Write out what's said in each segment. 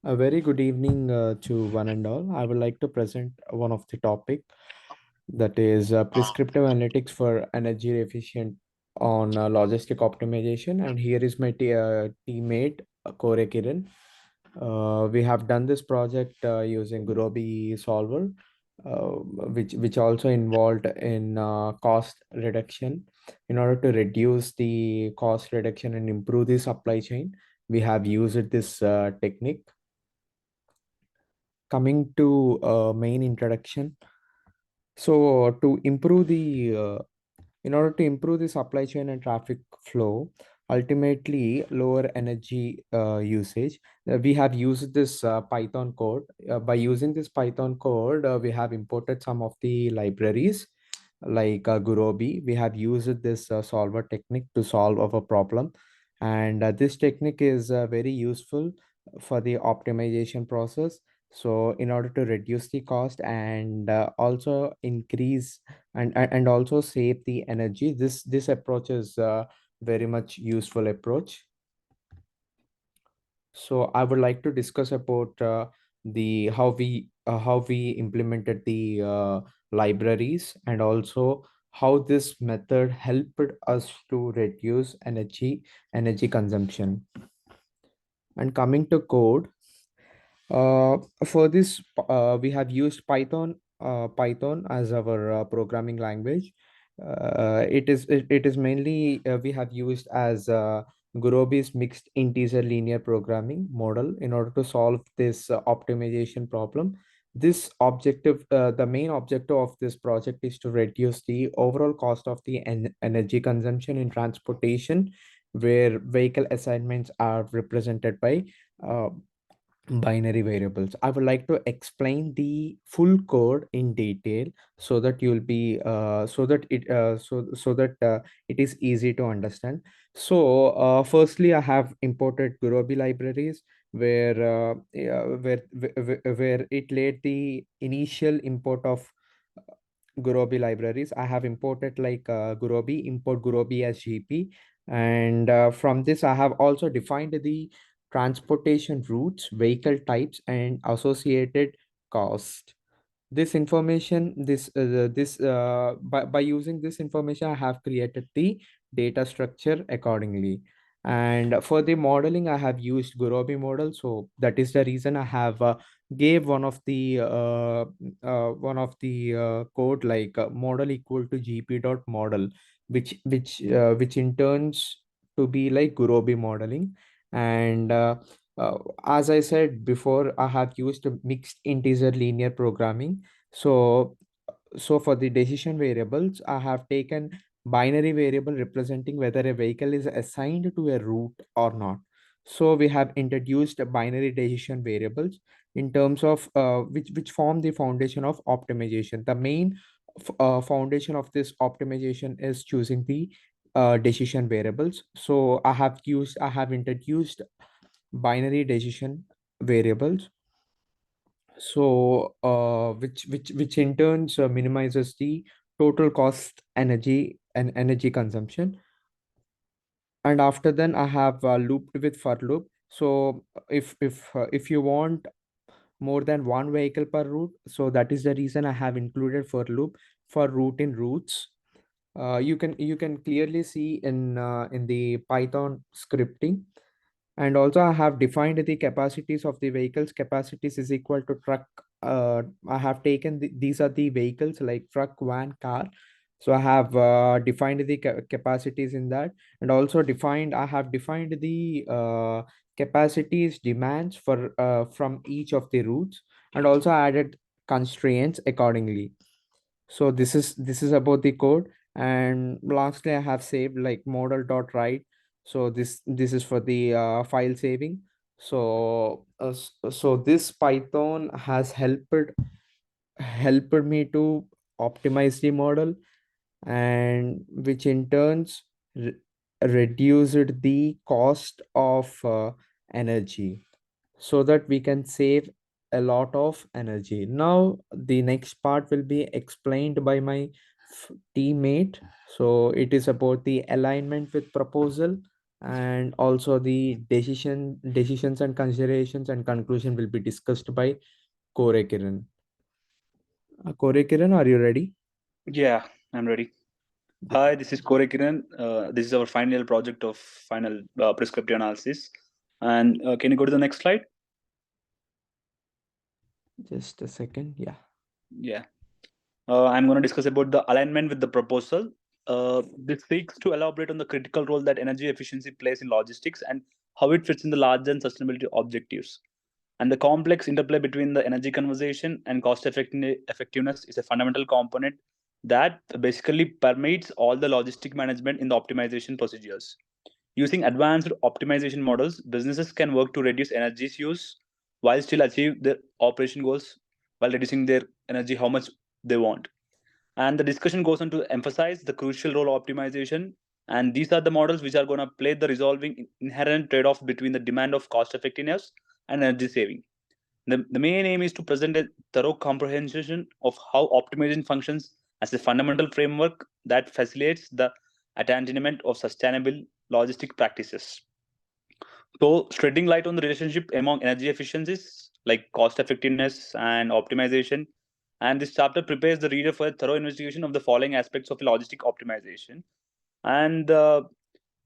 A very good evening to one and all. I would like to present one of the topic that is prescriptive analytics for energy efficient on logistic optimization. And here is my teammate Kore Kiran. We have done this project using Gurobi solver, which also involved in cost reduction. In order to reduce the cost reduction and improve the supply chain, we have used this technique. Coming to main introduction. So to improve the in order to improve the supply chain and traffic flow, ultimately lower energy usage, we have used this Python code. By using this Python code, we have imported some of the libraries like Gurobi. We have used this solver technique to solve our problem, and this technique is very useful for the optimization process. So in order to reduce the cost and also increase and also save the energy, this approach is very much useful approach. So I would like to discuss about the how we implemented the libraries, and also how this method helped us to reduce energy consumption. And coming to code, for this, we have used Python as our programming language. It is mainly we have used as Gurobi's mixed integer linear programming model in order to solve this optimization problem. The main objective of this project is to reduce the overall cost of the energy consumption in transportation, where vehicle assignments are represented by uh, binary variables. I would like to explain the full code in detail so that you'll be so that it is easy to understand. So firstly, I have imported Gurobi libraries where it laid the initial import of Gurobi libraries. I have imported like Gurobi, import Gurobi as GP. And from this, I have also defined the transportation routes, vehicle types, and associated cost. This information, by using this information, I have created the data structure accordingly. And for the modeling, I have used Gurobi model. So that is the reason I have gave one of the code like model equal to gp dot model, which in turns to be like Gurobi modeling. And as I said before, I have used a mixed integer linear programming. So for the decision variables, I have taken binary variable representing whether a vehicle is assigned to a route or not. So we have introduced binary decision variables in terms of which form the foundation of optimization. The main foundation of this optimization is choosing the decision variables. So I have introduced binary decision variables, so which in turns minimizes the total cost energy and energy consumption. And after then I have looped with for loop. So if you want more than one vehicle per route, so that is the reason I have included for loop for route in routes. You can clearly see in the Python scripting. And also I have defined the capacities of the vehicles. Capacities is equal to truck. I have taken these are the vehicles like truck, van, car. So I have defined the capacities in that. And also defined I have defined the capacities demands for from each of the routes, and also added constraints accordingly. So this is about the code. And lastly, I have saved like model dot write. So this is for the file saving. So so this Python has helped me to optimize the model, and which in turns re- reduced the cost of energy, so that we can save a lot of energy. Now, the next part will be explained by my teammate. So, it is about the alignment with proposal. and also the decisions and considerations and conclusion will be discussed by Kore Kiran. Kore Kiran, are you ready? Yeah, I'm ready. Yeah, Hi, this is Kore Kiran. This is our final project of final prescriptive analysis. And can you go to the next slide? just a second. Yeah. Yeah. I'm going to discuss about the alignment with the proposal. This seeks to elaborate on the critical role that energy efficiency plays in logistics and how it fits in the larger and sustainability objectives. And the complex interplay between the energy conservation and effectiveness is a fundamental component that basically permeates all the logistic management in the optimization procedures. Using advanced optimization models, businesses can work to reduce energy use while still achieve their operation goals while reducing their energy how much they want. And the discussion goes on to emphasize the crucial role of optimization. And these are the models which are going to play the resolving inherent trade-off between the demand of cost effectiveness and energy saving. The main aim is to present a thorough comprehension of how optimization functions as a fundamental framework that facilitates the attainment of sustainable logistic practices. So, shedding light on the relationship among energy efficiencies like cost effectiveness and optimization. And this chapter prepares the reader for a thorough investigation of the following aspects of logistic optimization. And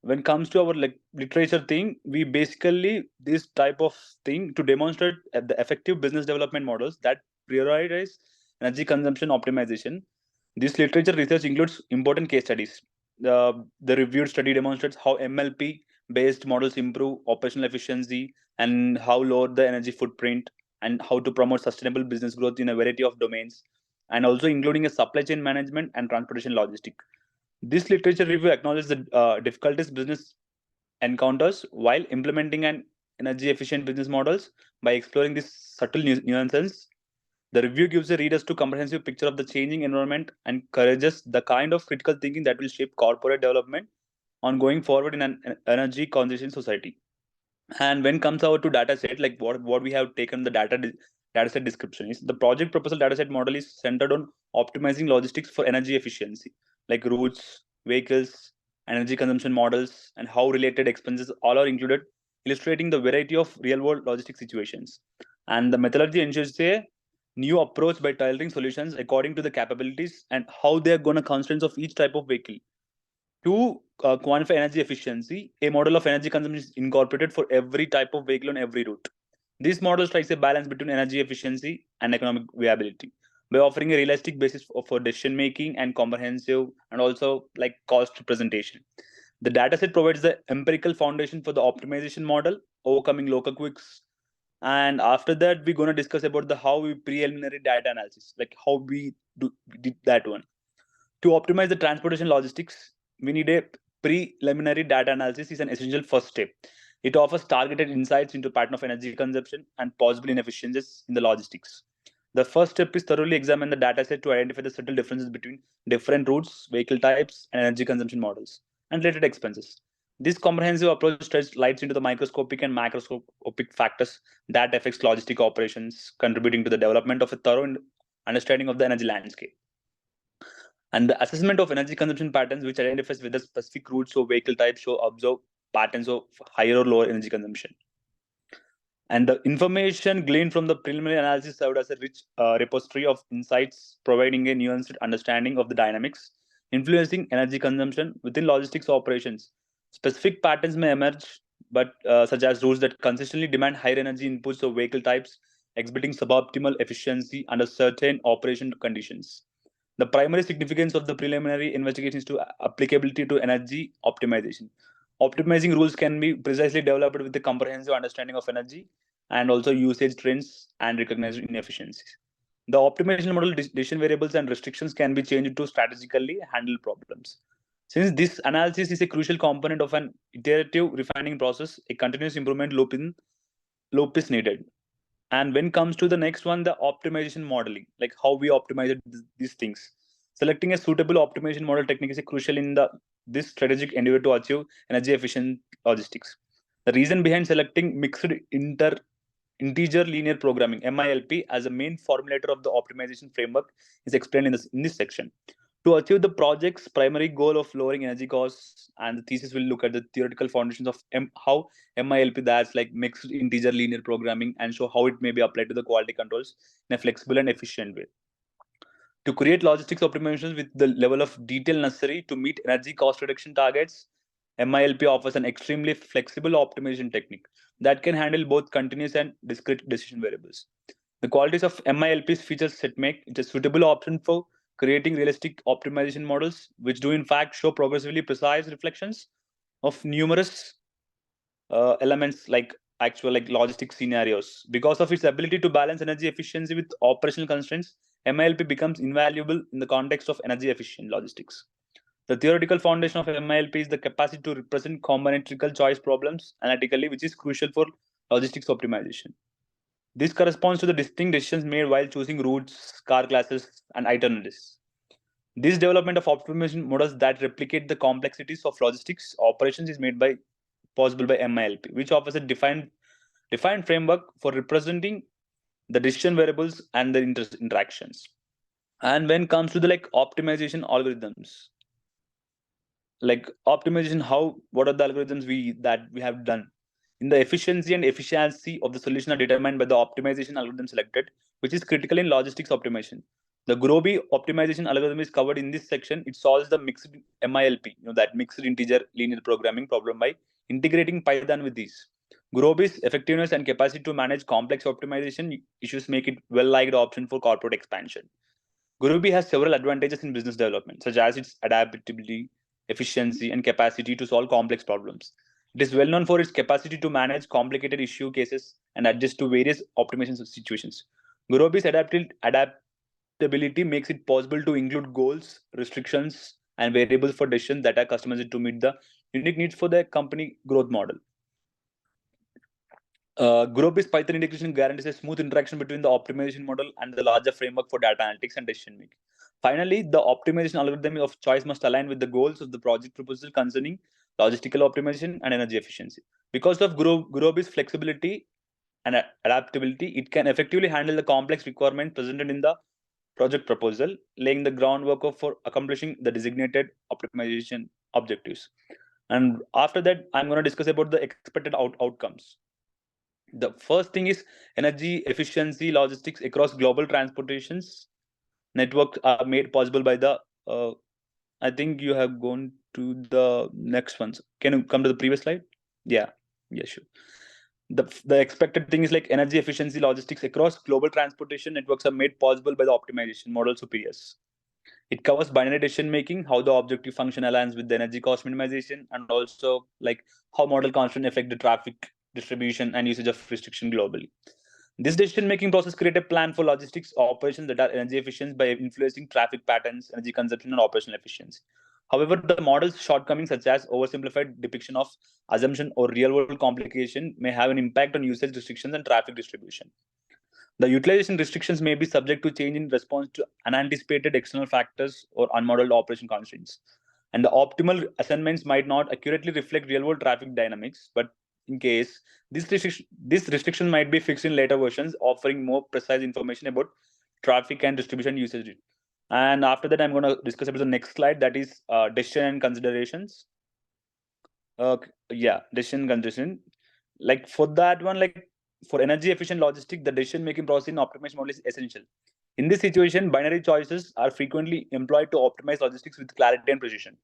when it comes to our like literature thing, we basically this type of thing to demonstrate the effective business development models that prioritize energy consumption optimization. This literature research includes important case studies. The reviewed study demonstrates how MLP based models improve operational efficiency and how lower the energy footprint and how to promote sustainable business growth in a variety of domains, and also including a supply chain management and transportation logistic. This literature review acknowledges the difficulties business encounters while implementing an energy efficient business models. By exploring these subtle nuances, the review gives the readers to comprehensive picture of the changing environment and encourages the kind of critical thinking that will shape corporate development on going forward in an energy conservation society. And when comes out to data set, like what we have taken the data set description is the project proposal data set model is centered on optimizing logistics for energy efficiency, like routes, vehicles, energy consumption models, and how related expenses all are included, illustrating the variety of real world logistic situations. And the methodology ensures a new approach by tailoring solutions according to the capabilities and how they are going to constraints of each type of vehicle. To quantify energy efficiency, a model of energy consumption is incorporated for every type of vehicle on every route. This model strikes a balance between energy efficiency and economic viability by offering a realistic basis for decision making and comprehensive and also like cost presentation. The dataset provides the empirical foundation for the optimization model, overcoming local quicks. And after that, we're going to discuss about the how we preliminary data analysis, like how we did that one. To optimize the transportation logistics, we need a preliminary data analysis is an essential first step. It offers targeted insights into pattern of energy consumption and possible inefficiencies in the logistics. The first step is thoroughly examine the dataset to identify the subtle differences between different routes, vehicle types, and energy consumption models, and related expenses. This comprehensive approach sheds lights into the microscopic and macroscopic factors that affects logistic operations, contributing to the development of a thorough understanding of the energy landscape. And the assessment of energy consumption patterns, which identifies whether specific routes or vehicle types show observed patterns of higher or lower energy consumption. And the information gleaned from the preliminary analysis served as a rich repository of insights, providing a nuanced understanding of the dynamics influencing energy consumption within logistics operations. Specific patterns may emerge, but such as routes that consistently demand higher energy inputs or vehicle types exhibiting suboptimal efficiency under certain operation conditions. The primary significance of the preliminary investigation is to applicability to energy optimization. Optimizing rules can be precisely developed with a comprehensive understanding of energy and also usage trends and recognized inefficiencies. The optimization model decision variables and restrictions can be changed to strategically handle problems. Since this analysis is a crucial component of an iterative refining process, a continuous improvement loop is needed. And when comes to the next one, the optimization modeling, like how we optimize these things. Selecting a suitable optimization model technique is a crucial in the this strategic endeavor to achieve energy efficient logistics. The reason behind selecting mixed integer linear programming (MILP) as a main formulator of the optimization framework is explained in this section. To achieve the project's primary goal of lowering energy costs, and the thesis will look at the theoretical foundations of how MILP, that's like mixed integer linear programming, and show how it may be applied to the quality controls in a flexible and efficient way. To create logistics optimizations with the level of detail necessary to meet energy cost reduction targets, MILP offers an extremely flexible optimization technique that can handle both continuous and discrete decision variables. The qualities of MILP's features set make it a suitable option for creating realistic optimization models, which do in fact show progressively precise reflections of numerous elements like actual like logistic scenarios. Because of its ability to balance energy efficiency with operational constraints, MILP becomes invaluable in the context of energy efficient logistics. The theoretical foundation of MILP is the capacity to represent combinatorial choice problems analytically, which is crucial for logistics optimization. This corresponds to the distinct decisions made while choosing routes, car classes, and itineraries. This development of optimization models that replicate the complexities of logistics operations is made by possible by MILP, which offers a defined framework for representing the decision variables and their interactions. And when it comes to the like optimization algorithms, like optimization, how what are the algorithms we have done? In the efficiency of the solution are determined by the optimization algorithm selected, which is critical in logistics optimization. The Gurobi optimization algorithm is covered in this section. It solves the mixed MILP, that mixed integer linear programming problem by integrating Python with these. Gurobi's effectiveness and capacity to manage complex optimization issues make it well-liked option for corporate expansion. Gurobi has several advantages in business development, such as its adaptability, efficiency, and capacity to solve complex problems. It is well known for its capacity to manage complicated issue cases and adjust to various optimization situations. Gurobi's adaptability makes it possible to include goals, restrictions, and variables for decisions that are customized to meet the unique needs for the company growth model. Gurobi's Python integration guarantees a smooth interaction between the optimization model and the larger framework for data analytics and decision making. Finally, the optimization algorithm of choice must align with the goals of the project proposal concerning logistical optimization and energy efficiency. Because of Gurobi's flexibility and adaptability, it can effectively handle the complex requirements presented in the project proposal, laying the groundwork for accomplishing the designated optimization objectives. And after that, I'm going to discuss about the expected outcomes. The first thing is energy efficiency logistics across global transportations networks are made possible by the I think you have gone to the next ones. Can you come to the previous slide? Yeah, yeah, sure. The expected thing is like energy efficiency logistics across global transportation networks are made possible by the optimization model superiors. It covers binary decision making, how the objective function aligns with the energy cost minimization, and also like how model constraints affect the traffic distribution and usage of restriction globally. This decision making process creates a plan for logistics operations that are energy efficient by influencing traffic patterns, energy consumption, and operational efficiency. However, the model's shortcomings, such as oversimplified depiction of assumption or real world complication, may have an impact on usage restrictions and traffic distribution. The utilization restrictions may be subject to change in response to unanticipated external factors or unmodeled operation constraints. And the optimal assignments might not accurately reflect real-world traffic dynamics, but in case this restriction might be fixed in later versions, offering more precise information about traffic and distribution usage. And after that, I'm going to discuss about the next slide, that is decision and considerations. Yeah, decision consideration. Like for that one, like for energy efficient logistic, the decision making process in optimization model is essential. In this situation, binary choices are frequently employed to optimize logistics with clarity and precision.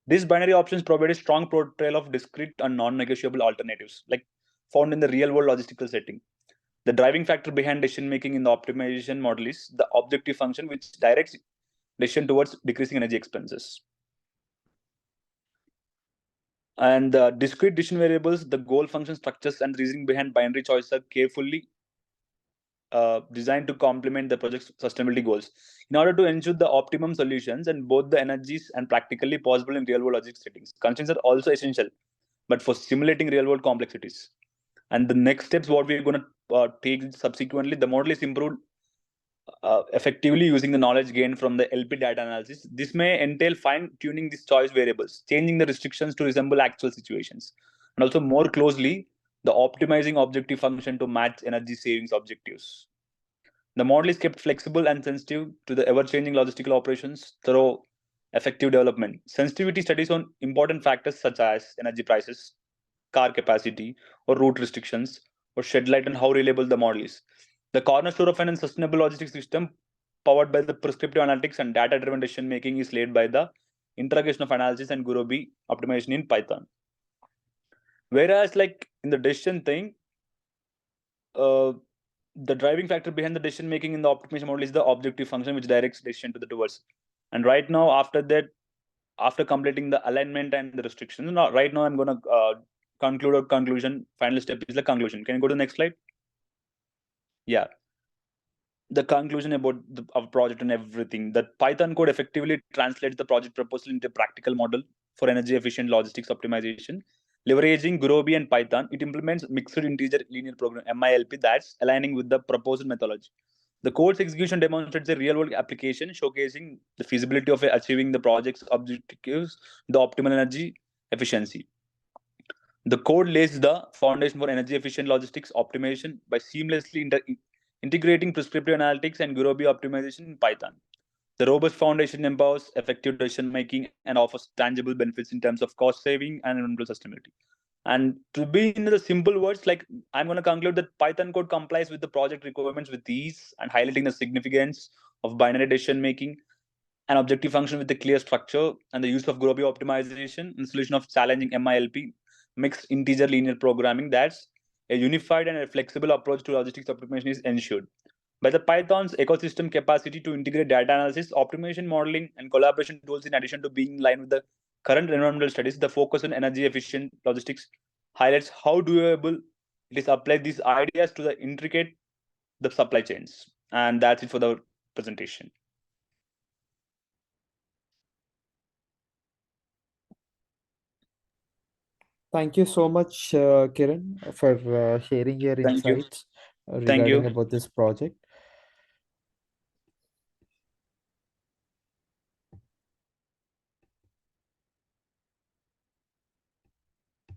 These binary options provide a strong portrayal of discrete and non-negotiable alternatives, like found in the real-world logistical setting. The driving factor behind decision making in the optimization model is the objective function, which directs decision towards decreasing energy expenses. And the discrete decision variables, the goal function structures, and reasoning behind binary choices are carefully designed to complement the project's sustainability goals in order to ensure the optimum solutions and both the energies and practically possible in real-world logistics settings. Constraints are also essential, but for simulating real-world complexities. And the next steps, what we're going to take subsequently, the model is improved effectively using the knowledge gained from the LP data analysis. This may entail fine-tuning these choice variables, changing the restrictions to resemble actual situations, and also more closely, the optimizing objective function to match energy savings objectives. The model is kept flexible and sensitive to the ever-changing logistical operations through effective development. Sensitivity studies on important factors such as energy prices, car capacity, or route restrictions, or shed light on how reliable the model is. The cornerstone of an sustainable logistics system powered by the prescriptive analytics and data driven decision making is laid by the integration of analysis and Gurobi optimization in Python. Whereas, like in the decision thing, uh, the driving factor behind the decision making in the optimization model is the objective function which directs decision to the towards. And right now, after that, after completing the alignment and the restrictions, now right now I'm gonna conclude or conclusion. Final step is the conclusion. Can you go to the next slide? Yeah, the conclusion about our project and everything. That Python code effectively translates the project proposal into a practical model for energy efficient logistics optimization. Leveraging Gurobi and Python, it implements mixed integer linear program (MILP) that's aligning with the proposed methodology. The code's execution demonstrates a real-world application, showcasing the feasibility of achieving the project's objectives, the optimal energy efficiency. The code lays the foundation for energy-efficient logistics optimization by seamlessly integrating prescriptive analytics and Gurobi optimization in Python. The robust foundation empowers effective decision making and offers tangible benefits in terms of cost saving and environmental sustainability. And to be in the simple words, like I'm going to conclude that Python code complies with the project requirements with ease and highlighting the significance of binary decision making, an objective function with a clear structure, and the use of Gurobi optimization and solution of challenging MILP, mixed integer linear programming. That's a unified and a flexible approach to logistics optimization is ensured. By the Python's ecosystem capacity to integrate data analysis, optimization modeling, and collaboration tools, in addition to being in line with the current environmental studies, the focus on energy efficient logistics highlights how doable it is apply these ideas to the intricate the supply chains. And that's it for the presentation. Thank you so much, Kiran, for sharing your Thank you. insights Thank regarding you. about this project.